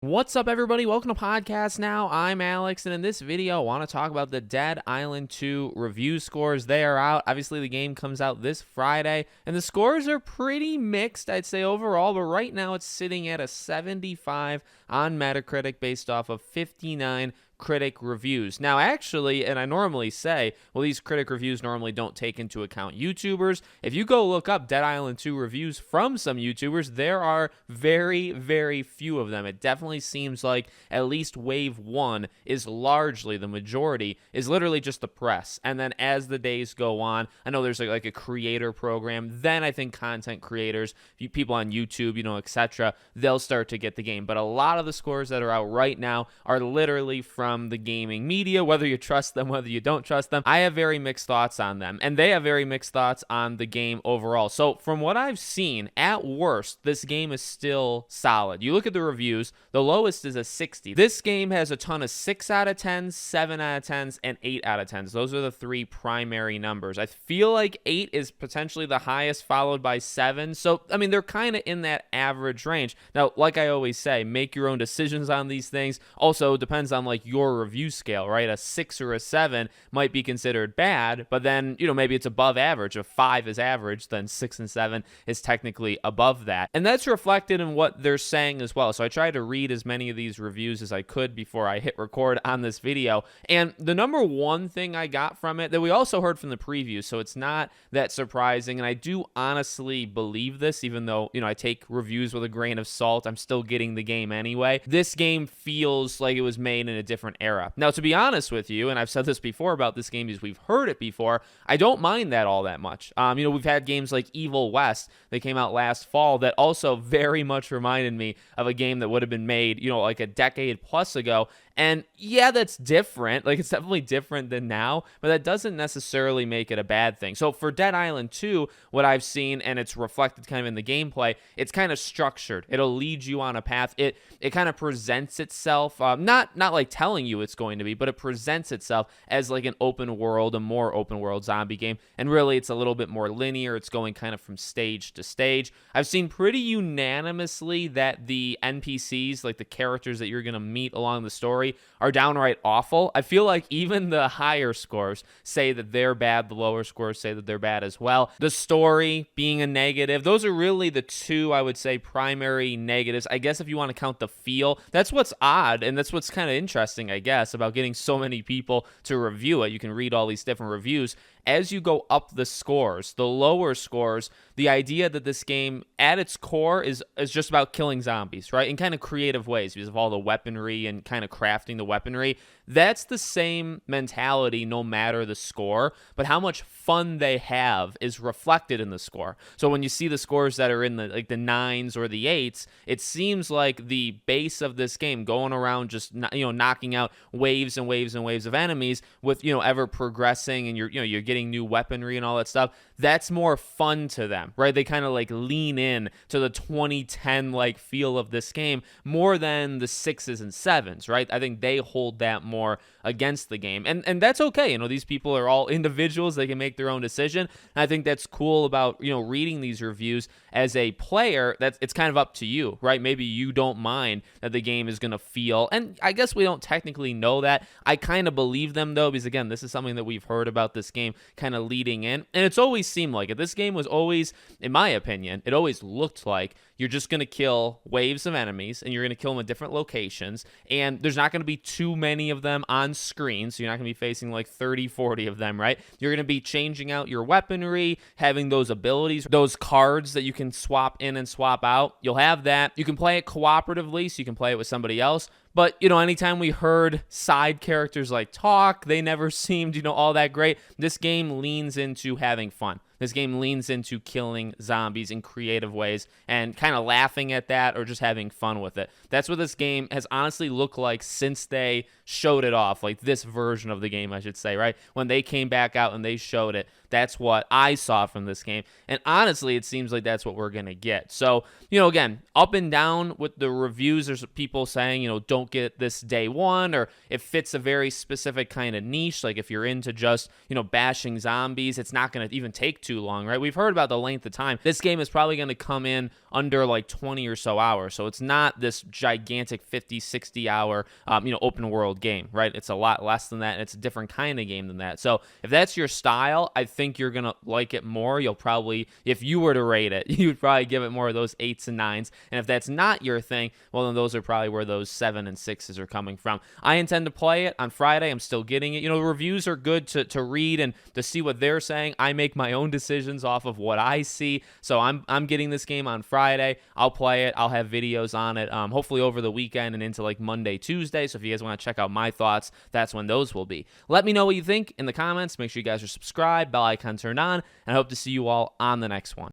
What's up, everybody? Welcome to Podcast Now. I'm Alex, and in this video, I want to talk about the Dead Island 2 review scores. They are out. Obviously, the game comes out this Friday, and the scores are pretty mixed, I'd say, overall, but right now it's sitting at a 75 on Metacritic based off of 59 critic reviews. Now, actually, and I normally say, well, these critic reviews normally don't take into account YouTubers. If you go look up Dead Island 2 reviews from some YouTubers, there are very, very few of them. It definitely seems like at least wave one is largely, the majority, is literally just the press. And then as the days go on, I know there's like a creator program, then I think content creators, people on YouTube, etc., they'll start to get the game. But a lot of the scores that are out right now are literally from the gaming media, whether you trust them, whether you don't trust them. I have very mixed thoughts on them, and they have very mixed thoughts on the game overall. So from what I've seen, at worst, this game is still solid. You look at the reviews, the lowest is a 60. This game has a ton of 6 out of 10s, 7 out of 10s, and 8 out of 10s. Those are the three primary numbers. I feel like 8 is potentially the highest, followed by 7. So, I mean, they're kind of in that average range. Now, like I always say, make your own decisions on these things. Also, it depends on like your review scale, right? A 6 or a 7 might be considered bad, but then, maybe it's above average. If 5 is average, then 6 and 7 is technically above that. And that's reflected in what they're saying as well. So I tried to read as many of these reviews as I could before I hit record on this video. And the number one thing I got from it that we also heard from the preview, so it's not that surprising. And I do honestly believe this, even though, I take reviews with a grain of salt. I'm still getting the game anyway. This game feels like it was made in a different era. Now, to be honest with you, and I've said this before about this game because we've heard it before, I don't mind that all that much. We've had games like Evil West that came out last fall that also very much reminded me of a game that would have been made, like a decade plus ago. And yeah, that's different. Like, it's definitely different than now, but that doesn't necessarily make it a bad thing. So for Dead Island 2, what I've seen, and it's reflected kind of in the gameplay, it's kind of structured. It'll lead you on a path. It kind of presents itself, not like telling you it's going to be, but it presents itself as like an open world, a more open world zombie game. And really, it's a little bit more linear. It's going kind of from stage to stage. I've seen pretty unanimously that the NPCs, like the characters that you're going to meet along the story, are downright awful. I feel like even the higher scores say that they're bad. The lower scores say that they're bad as well. The story being a negative. Those are really the two, I would say, primary negatives. I guess if you want to count the feel, that's what's odd, and that's what's kind of interesting, I guess, about getting so many people to review it. You can read all these different reviews. As you go up the scores, the lower scores, the idea that this game at its core is just about killing zombies, right? In kind of creative ways because of all the weaponry and kind of crafting the weaponry. That's the same mentality no matter the score, but how much fun they have is reflected in the score. So when you see the scores that are in the 9s or the 8s, it seems like the base of this game going around just knocking out waves and waves and waves of enemies with ever progressing, and you're getting new weaponry and all that stuff. That's more fun to them, right? They kind of like lean in to the 2010 like feel of this game more than the 6s and 7s, right? I think they hold that more against the game, and that's okay. These people are all individuals. They can make their own decision, and I think that's cool about reading these reviews as a player. It's kind of up to you, right? Maybe you don't mind that the game is going to feel, and I guess we don't technically know that. I kind of believe them though, because again, this is something that we've heard about this game kind of leading in, and it's always seemed like it. This game was always, in my opinion, it always looked like you're just going to kill waves of enemies, and you're going to kill them at different locations, and there's not going to be too many of them on screen, so you're not going to be facing like 30, 40 of them, right? You're going to be changing out your weaponry, having those abilities, those cards that you can swap in and swap out. You'll have that. You can play it cooperatively, so you can play it with somebody else. But, anytime we heard side characters like talk, they never seemed, all that great. This game leans into having fun. This game leans into killing zombies in creative ways and kind of laughing at that or just having fun with it. That's what this game has honestly looked like since they showed it off, like this version of the game, I should say, right? When they came back out and they showed it, that's what I saw from this game. And honestly, it seems like that's what we're going to get. So, again, up and down with the reviews. There's people saying, don't get this day one, or it fits a very specific kind of niche. Like if you're into just, bashing zombies, it's not going to even take too long, right? We've heard about the length of time. This game is probably going to come in under like 20 or so hours. So it's not this gigantic 50, 60 hour, open world game, right? It's a lot less than that, and it's a different kind of game than that. So if that's your style, I think you're going to like it more. You'll probably, if you were to rate it, you would probably give it more of those 8s and 9s. And if that's not your thing, well, then those are probably where those 7 and 6s are coming from. I intend to play it on Friday. I'm still getting it. The reviews are good to read and to see what they're saying. I make my own decisions off of what I see. So I'm getting this game on Friday. I'll play it. I'll have videos on it, hopefully over the weekend and into like Monday, Tuesday. So if you guys want to check out my thoughts, that's when those will be. Let me know what you think in the comments. Make sure you guys are subscribed, bell icon turned on, and I hope to see you all on the next one.